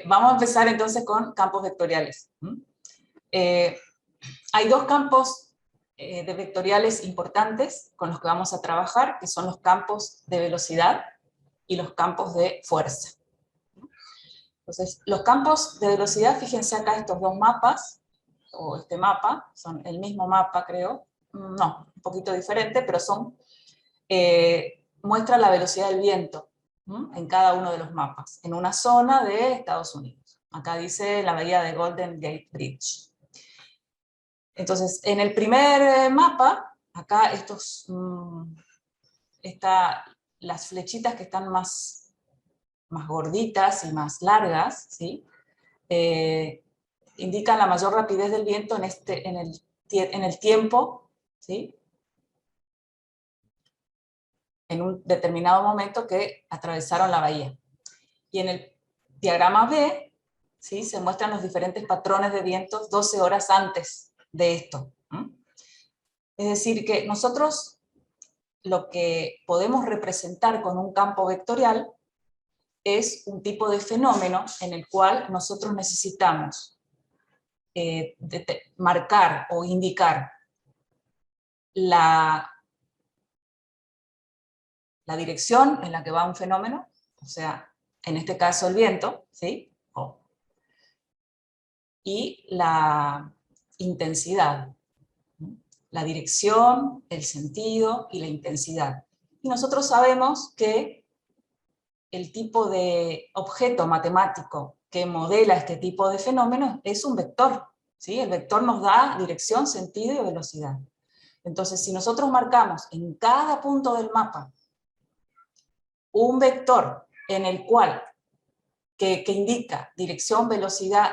Vamos a empezar entonces con campos vectoriales. Hay dos campos de vectoriales importantes con los que vamos a trabajar, que son los campos de velocidad y los campos de fuerza. Entonces, los campos de velocidad, fíjense acá estos dos mapas, o este mapa, son el mismo mapa creo, no, un poquito diferente, pero son, muestran la velocidad del viento en cada uno de los mapas, en una zona de Estados Unidos. Acá dice la bahía de Golden Gate Bridge. Entonces, en el primer mapa, acá las flechitas que están más gorditas y más largas, ¿sí? Indican la mayor rapidez del viento en el tiempo, ¿sí? En un determinado momento que atravesaron la bahía. Y en el diagrama B, ¿sí? Se muestran los diferentes patrones de vientos 12 horas antes de esto. Es decir, que nosotros lo que podemos representar con un campo vectorial es un tipo de fenómeno en el cual nosotros necesitamos marcar o indicar la dirección en la que va un fenómeno, o sea, en este caso el viento, ¿sí? Y la intensidad, la dirección, el sentido y la intensidad. Y nosotros sabemos que el tipo de objeto matemático que modela este tipo de fenómenos es un vector, ¿sí? El vector nos da dirección, sentido y velocidad. Entonces, si nosotros marcamos en cada punto del mapa un vector en el cual, que indica dirección, velocidad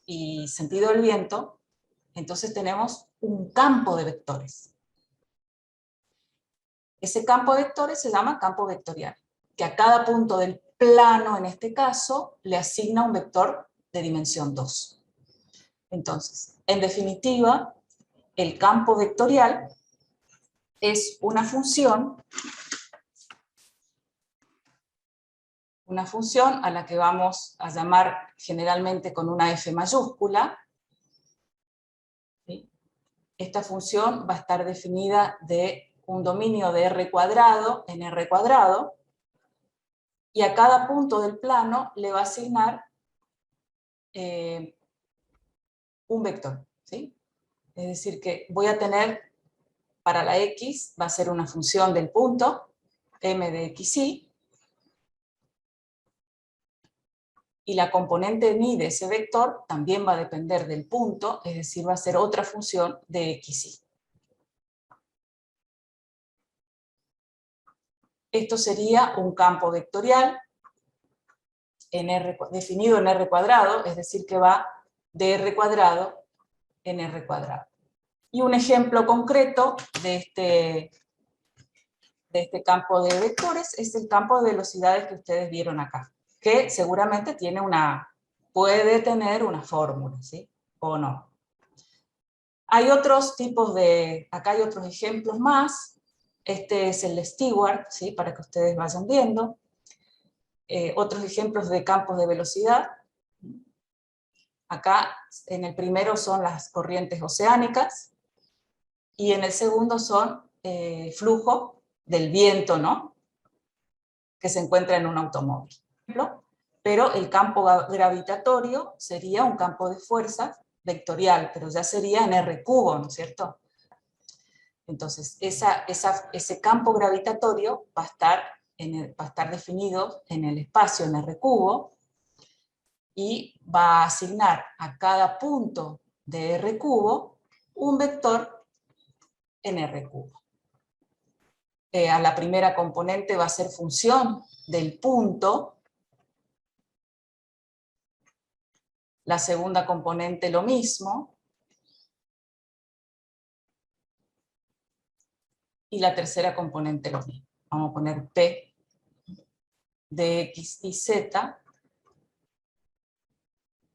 y sentido del viento, entonces tenemos un campo de vectores. Ese campo de vectores se llama campo vectorial, que a cada punto del plano, en este caso, le asigna un vector de dimensión 2. Entonces, en definitiva, el campo vectorial es una función a la que vamos a llamar generalmente con una f mayúscula. ¿Sí? Esta función va a estar definida de un dominio de r cuadrado en r cuadrado, y a cada punto del plano le va a asignar un vector, ¿sí? Es decir, que voy a tener, para la x, va a ser una función del punto, m de xy, y la componente mi de ese vector también va a depender del punto, es decir, va a ser otra función de xy. Esto sería un campo vectorial definido en r cuadrado, es decir, que va de r cuadrado en r cuadrado. Y un ejemplo concreto de este campo de vectores es el campo de velocidades que ustedes vieron acá, que seguramente puede tener una fórmula, ¿sí? O no. Hay otros tipos acá hay otros ejemplos más. Este es el de Stewart, ¿sí? Para que ustedes vayan viendo. Otros ejemplos de campos de velocidad. Acá en el primero son las corrientes oceánicas, y en el segundo son flujo del viento, ¿no? Que se encuentra en un automóvil. Pero el campo gravitatorio sería un campo de fuerza vectorial, pero ya sería en R cubo, ¿no es cierto? Entonces, ese campo gravitatorio va a estar definido en el espacio en R cubo, y va a asignar a cada punto de R cubo un vector en R cubo. A la primera componente va a ser función del punto, la segunda componente lo mismo, y la tercera componente lo mismo. Vamos a poner P de X y Z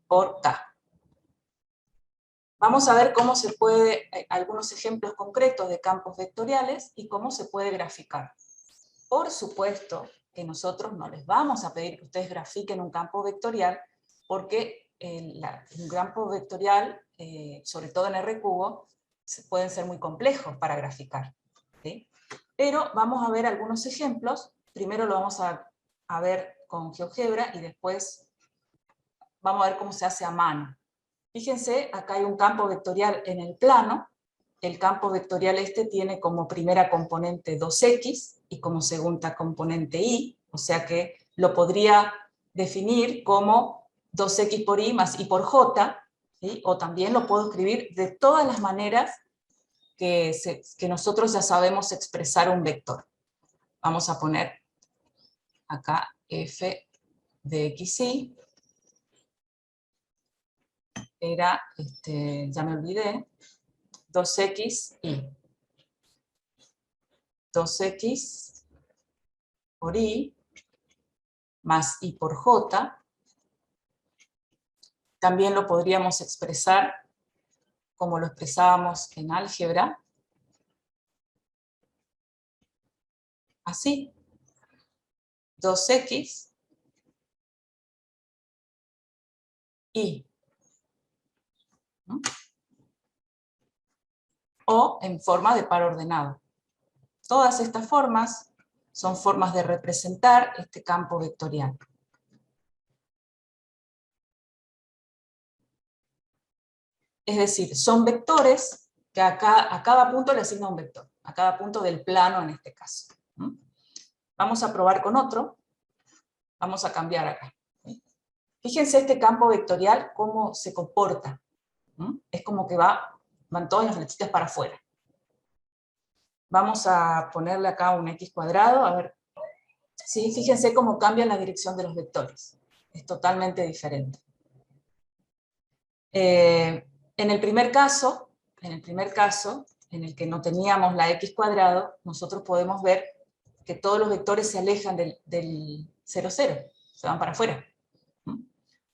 por K. Vamos a ver cómo se puede, algunos ejemplos concretos de campos vectoriales y cómo se puede graficar. Por supuesto que nosotros no les vamos a pedir que ustedes grafiquen un campo vectorial, porque un campo vectorial, sobre todo en R-cubo, pueden ser muy complejos para graficar, ¿sí? Pero vamos a ver algunos ejemplos. Primero lo vamos a ver con GeoGebra y después vamos a ver cómo se hace a mano. Fíjense, acá hay un campo vectorial en el plano. El campo vectorial este tiene como primera componente 2x y como segunda componente y, o sea que lo podría definir como 2x por y más y por j, ¿sí? O también lo puedo escribir de todas las maneras que nosotros ya sabemos expresar un vector. Vamos a poner acá f de xy, era, ya me olvidé, 2x y 2x por y más y por j. También lo podríamos expresar como lo expresábamos en álgebra, así, 2x y, ¿no? O en forma de par ordenado. Todas estas formas son formas de representar este campo vectorial. Es decir, son vectores que a cada punto le asigna un vector, a cada punto del plano en este caso. Vamos a probar con otro. Vamos a cambiar acá. Fíjense este campo vectorial, cómo se comporta. Es como que van todas las flechitas para afuera. Vamos a ponerle acá un x cuadrado, a ver. Sí, fíjense cómo cambia la dirección de los vectores. Es totalmente diferente. En el primer caso, en el que no teníamos la x cuadrado, nosotros podemos ver que todos los vectores se alejan del 0, 0, se van para afuera.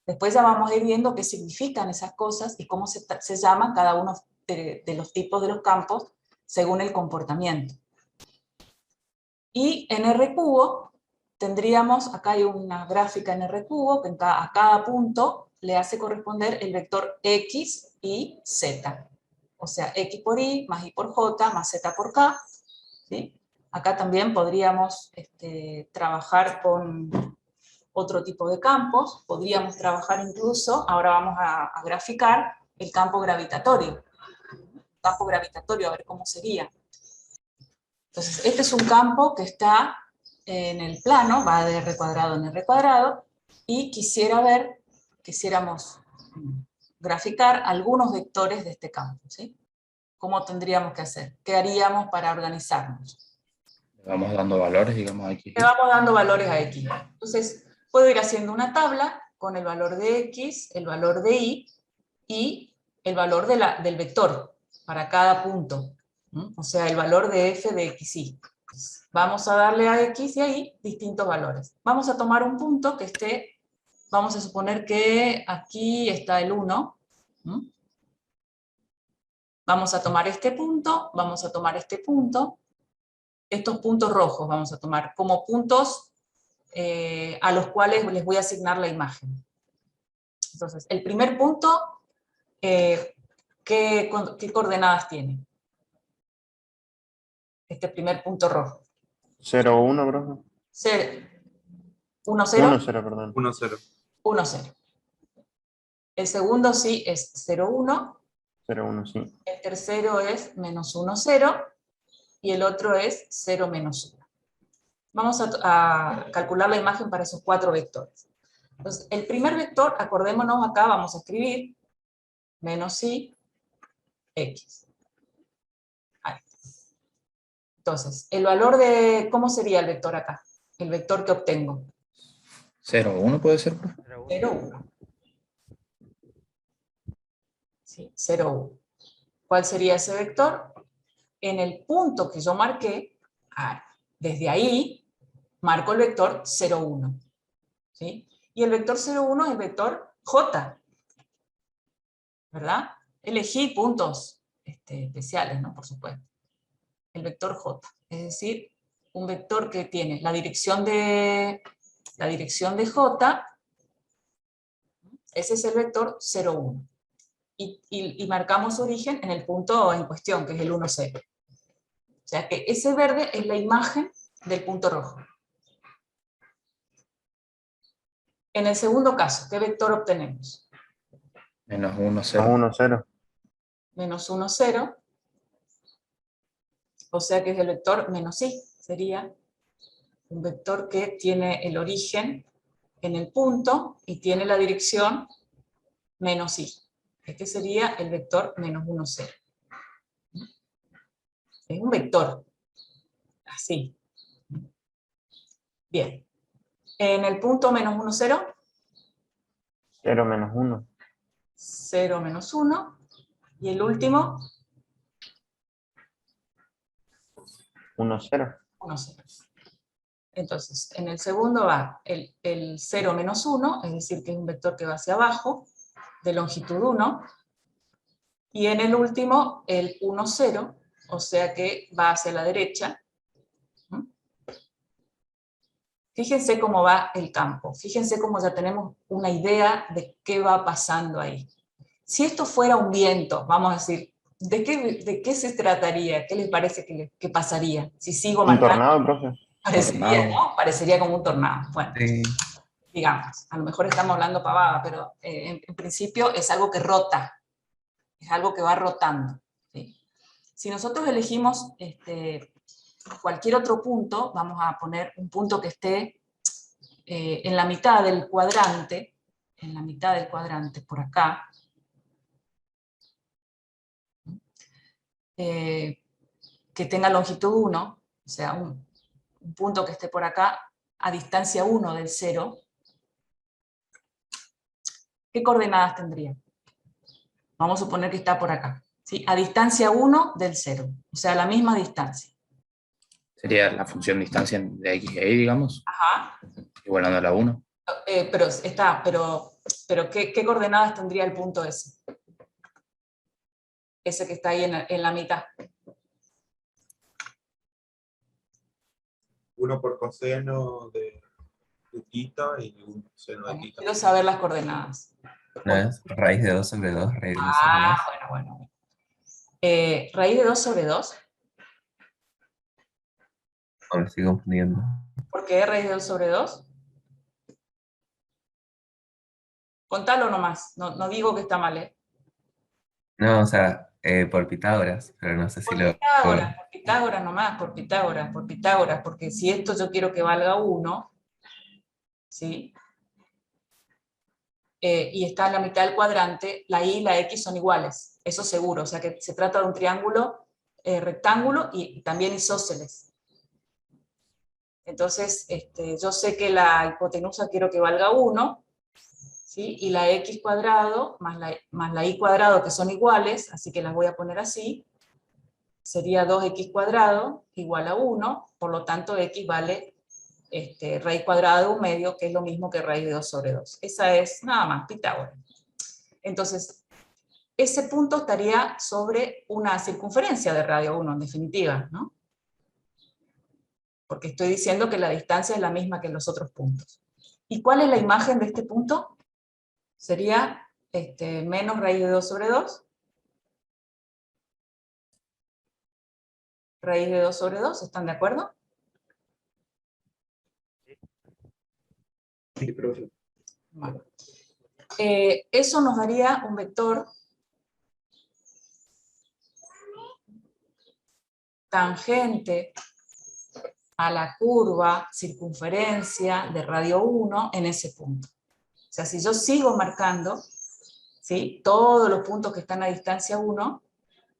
Después ya vamos a ir viendo qué significan esas cosas y cómo se llaman cada uno de los tipos de los campos según el comportamiento. Y en R-cubo tendríamos, acá hay una gráfica en R-cubo, que a cada punto le hace corresponder el vector X y Z. O sea, X por Y, más Y por J, más Z por K. ¿Sí? Acá también podríamos trabajar con otro tipo de campos. Podríamos trabajar incluso, ahora vamos a graficar, el campo gravitatorio. Campo gravitatorio, a ver cómo sería. Entonces, este es un campo que está en el plano, va de R cuadrado en R cuadrado, y quisiéramos graficar algunos vectores de este campo, ¿sí? ¿Cómo tendríamos que hacer? ¿Qué haríamos para organizarnos? Le vamos dando valores, digamos, a X. Le vamos dando valores a X. Entonces, puedo ir haciendo una tabla con el valor de X, el valor de y el valor del vector para cada punto. O sea, el valor de f de xy. Vamos a darle a x y a y distintos valores. Vamos a tomar un punto que esté, vamos a suponer que aquí está el 1. Vamos a tomar este punto, vamos a tomar este punto. Estos puntos rojos vamos a tomar como puntos a los cuales les voy a asignar la imagen. Entonces, el primer punto, ¿qué coordenadas tiene? Este primer punto rojo. 0, 1, bro. 1, 0. 1, 0, perdón. 1, 0. 1, 0. El segundo sí es 0, 1. 0, 1, sí. El tercero es menos 1, 0. Y el otro es 0, menos 1. Vamos a calcular la imagen para esos 4 vectores. Entonces, el primer vector, acordémonos acá, vamos a escribir menos y x. Ahí. Entonces, el valor de, ¿cómo sería el vector acá? El vector que obtengo. 0, 1 puede ser. 0, 1. ¿Sí? 0, 1. ¿Cuál sería ese vector? En el punto que yo marqué, desde ahí, marco el vector 0, 1. ¿Sí? Y el vector 0, 1 es el vector j. ¿Verdad? Elegí puntos especiales, ¿no? Por supuesto. El vector j. Es decir, un vector que tiene la dirección de J, ese es el vector 0, 1. Y marcamos su origen en el punto en cuestión, que es el 1, 0. O sea que ese verde es la imagen del punto rojo. En el segundo caso, ¿qué vector obtenemos? Menos 1, Más 0. 1, 0. Menos 1, 0. O sea que es el vector menos i. Sería un vector que tiene el origen en el punto y tiene la dirección menos i. Este sería el vector menos 1, 0. Es un vector. Así. Bien. En el punto menos 1, 0. 0, menos 1. 0, menos 1. Y el último, 1, 0. 1, 0. Entonces, en el segundo va el 0 menos 1, es decir, que es un vector que va hacia abajo, de longitud 1. Y en el último, el 1, 0, o sea que va hacia la derecha. Fíjense cómo va el campo, fíjense cómo ya tenemos una idea de qué va pasando ahí. Si esto fuera un viento, vamos a decir, ¿de qué se trataría? ¿Qué les parece que pasaría? Si sigo Un marcando, tornado, profe. parecería, Tornado. ¿no? Parecería como un tornado. Bueno, Sí. digamos, a lo mejor estamos hablando pavada, pero en principio es algo que rota, es algo que va rotando. ¿Sí? Si nosotros elegimos cualquier otro punto, vamos a poner un punto que esté en la mitad del cuadrante, por acá, que tenga longitud 1, o sea, un punto que esté por acá, a distancia 1 del 0, ¿qué coordenadas tendría? Vamos a suponer que está por acá, ¿sí? A distancia 1 del 0, o sea, la misma distancia. Sería la función distancia de x y y, digamos, Ajá. igualando a la 1. Pero ¿qué coordenadas tendría el punto ese? Ese que está ahí en la mitad. 1 por coseno de tita y un seno de Bueno, tita. quiero saber las coordenadas. ¿No es raíz de 2 sobre 2, raíz de 2 sobre 2? Ah, bueno. Raíz de 2 sobre 2. No, me estoy confundiendo. ¿Por qué raíz de 2 sobre 2? Contalo nomás, no digo que está mal, ¿eh? No, o sea, por Pitágoras, pero no sé si Por lo... Pitágoras nomás, por Pitágoras, porque si esto yo quiero que valga 1, ¿sí? Y está en la mitad del cuadrante, la y la x son iguales, eso seguro, o sea que se trata de un triángulo rectángulo y también isósceles. Entonces, yo sé que la hipotenusa quiero que valga 1, ¿sí? Y la x cuadrado más la y cuadrado, que son iguales, así que las voy a poner así, sería 2x cuadrado igual a 1, por lo tanto x vale raíz cuadrada de 1/2, que es lo mismo que raíz de 2 sobre 2. Esa es nada más, Pitágoras. Entonces, ese punto estaría sobre una circunferencia de radio 1, en definitiva, ¿no? Porque estoy diciendo que la distancia es la misma que en los otros puntos. ¿Y cuál es la imagen de este punto? Sería menos raíz de 2 sobre 2. Raíz de 2 sobre 2, ¿están de acuerdo? Sí, profe. Bueno. Eso nos daría un vector tangente a la curva circunferencia de radio 1 en ese punto. O sea, si yo sigo marcando, ¿sí?, todos los puntos que están a distancia 1,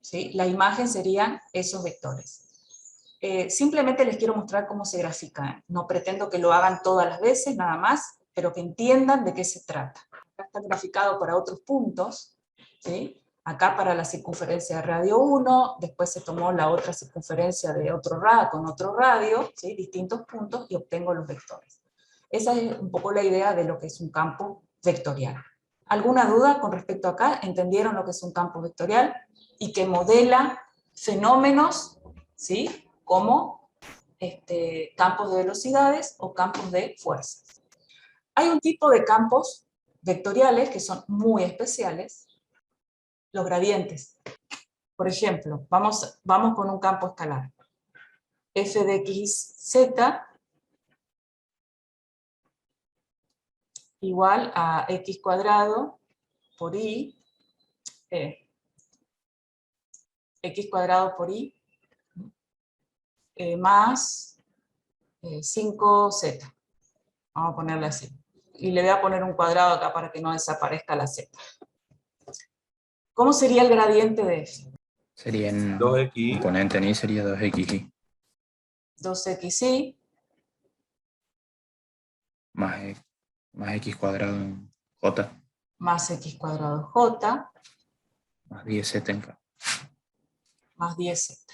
¿sí?, la imagen serían esos vectores. Simplemente les quiero mostrar cómo se grafica. No pretendo que lo hagan todas las veces, nada más, pero que entiendan de qué se trata. Acá está graficado para otros puntos, ¿sí? Acá para la circunferencia de radio 1, después se tomó la otra circunferencia de otro radio, con otro radio, ¿sí?, distintos puntos, y obtengo los vectores. Esa es un poco la idea de lo que es un campo vectorial. ¿Alguna duda con respecto a acá? ¿Entendieron lo que es un campo vectorial? Y que modela fenómenos, ¿sí?, como campos de velocidades o campos de fuerzas. Hay un tipo de campos vectoriales que son muy especiales, los gradientes. Por ejemplo, vamos con un campo escalar. F de x y z igual a x cuadrado por y, x cuadrado por y, más 5z. Vamos a ponerle así. Y le voy a poner un cuadrado acá para que no desaparezca la z. ¿Cómo sería el gradiente de f? Sería en 2x, componente en y sería 2xy 2xy más x cuadrado en j más x cuadrado j más 10z en k. más 10z.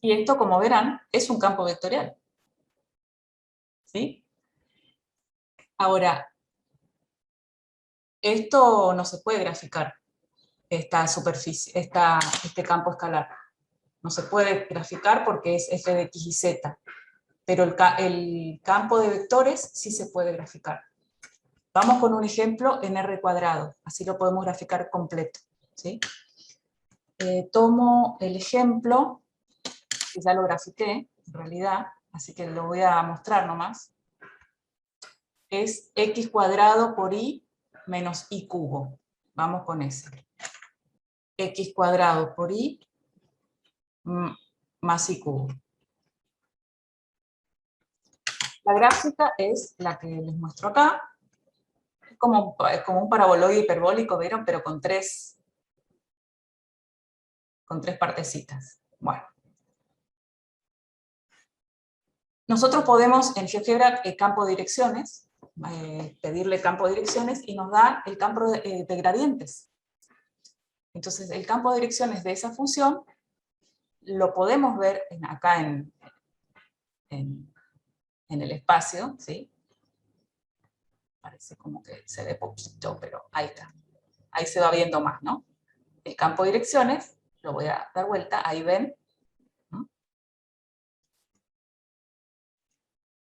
Y esto, como verán, es un campo vectorial. ¿Sí? Ahora, esto no se puede graficar, esta superficie, este campo escalar. No se puede graficar porque es f de x y z. Pero el campo de vectores sí se puede graficar. Vamos con un ejemplo en R cuadrado, así lo podemos graficar completo. ¿Sí? Tomo el ejemplo, que ya lo grafiqué, en realidad, así que lo voy a mostrar nomás. Es x cuadrado por y menos y cubo. Vamos con ese. X cuadrado por y más y cubo. La gráfica es la que les muestro acá. Es como un paraboloide hiperbólico, ¿vieron? Pero con tres partecitas. Bueno. Nosotros podemos en GeoGebra campo de direcciones, pedirle campo de direcciones y nos da el campo de gradientes. Entonces el campo de direcciones de esa función lo podemos ver acá en el espacio, ¿sí? Parece como que se ve poquito, pero ahí está. Ahí se va viendo más, ¿no? El campo de direcciones, lo voy a dar vuelta, ahí ven. ¿No?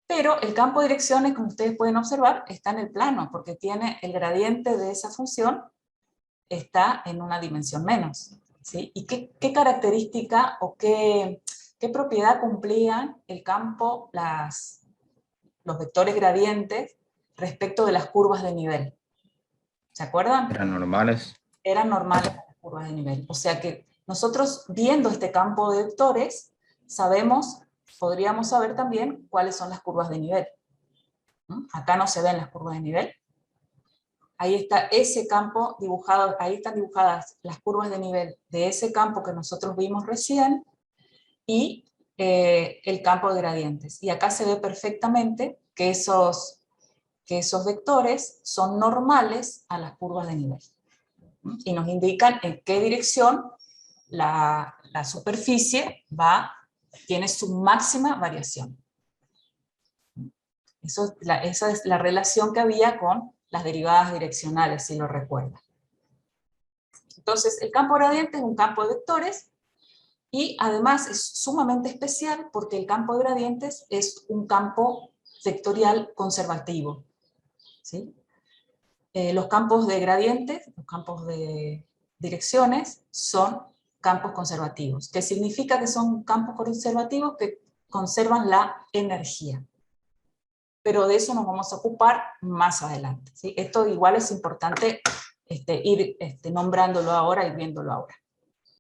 Pero el campo de direcciones, como ustedes pueden observar, está en el plano, porque tiene el gradiente de esa función, está en una dimensión menos. ¿Sí? ¿Y qué característica o qué propiedad cumplían el campo, los vectores gradientes, respecto de las curvas de nivel? ¿Se acuerdan? Eran normales. Eran normales las curvas de nivel. O sea que nosotros, viendo este campo de vectores, podríamos saber también cuáles son las curvas de nivel. ¿No? Acá no se ven las curvas de nivel. Ahí está ese campo dibujado, ahí están dibujadas las curvas de nivel de ese campo que nosotros vimos recién, y el campo de gradientes. Y acá se ve perfectamente que esos vectores son normales a las curvas de nivel. Y nos indican en qué dirección la superficie tiene su máxima variación. Esa es la relación que había con las derivadas direccionales, si lo recuerdan. Entonces, el campo gradiente es un campo de vectores, y además es sumamente especial porque el campo de gradientes es un campo vectorial conservativo. ¿Sí? Los campos de gradientes, los campos de direcciones, son campos conservativos. ¿Qué significa que son campos conservativos? Que conservan la energía. Pero de eso nos vamos a ocupar más adelante. ¿Sí? Esto igual es importante ir nombrándolo ahora y viéndolo ahora.